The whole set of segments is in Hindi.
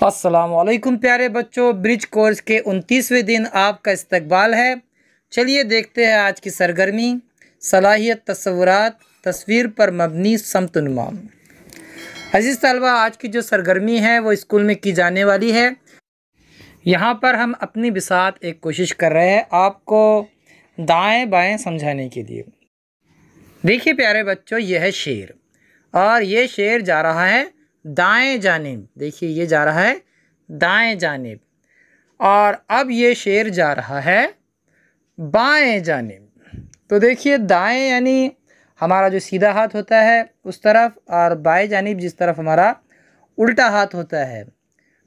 अस्सलामुअलैकुम प्यारे बच्चों, ब्रिज कोर्स के 29वें दिन आपका इस्तकबाल है। चलिए देखते हैं आज की सरगर्मी। सलाहियत तस्वुरात तस्वीर पर मबनी समतुनमा। अजीज़ तलबा, आज की जो सरगर्मी है वो स्कूल में की जाने वाली है। यहाँ पर हम अपनी बिसात एक कोशिश कर रहे हैं आपको दाएं बाएं समझाने के लिए। देखिए प्यारे बच्चों, यह है शेर और ये शेर जा रहा है दाएं जानिब। देखिए ये जा रहा है दाएं जानिब और अब ये शेर जा रहा है बाएं जानिब। तो देखिए दाएं यानी हमारा जो सीधा हाथ होता है उस तरफ, और बाएं जानिब जिस तरफ हमारा उल्टा हाथ होता है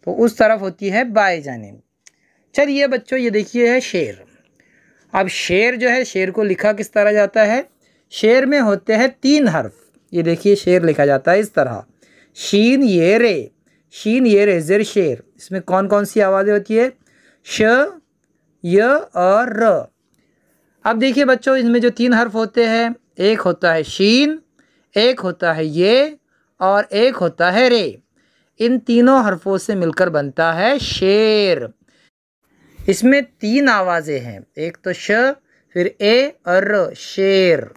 तो उस तरफ होती है बाएं जानिब। चलिए बच्चों, ये देखिए है शेर। अब शेर जो है, शेर को लिखा किस तरह जाता है? शेर में होते हैं 3 हर्फ। ये देखिए शेर लिखा जाता है इस तरह, शीन ये रे, शीन ये रे ज़ेर शेर। इसमें कौन कौन सी आवाज़ें होती है? श, य और र। अब देखिए बच्चों, इसमें जो 3 हर्फ होते हैं, एक होता है शीन, एक होता है ये और एक होता है रे। इन तीनों हर्फों से मिलकर बनता है शेर। इसमें 3 आवाज़ें हैं, एक तो श, फिर ए और र, शेर।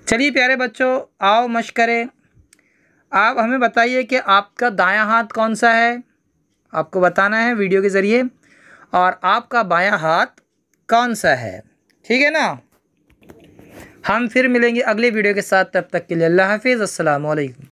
चलिए प्यारे बच्चों, आओ मश्क करें। आप हमें बताइए कि आपका दायां हाथ कौन सा है, आपको बताना है वीडियो के ज़रिए, और आपका बायां हाथ कौन सा है। ठीक है ना? हम फिर मिलेंगे अगले वीडियो के साथ। तब तक के लिए अल्लाह हाफिज़। अस्सलामु अलैकुम।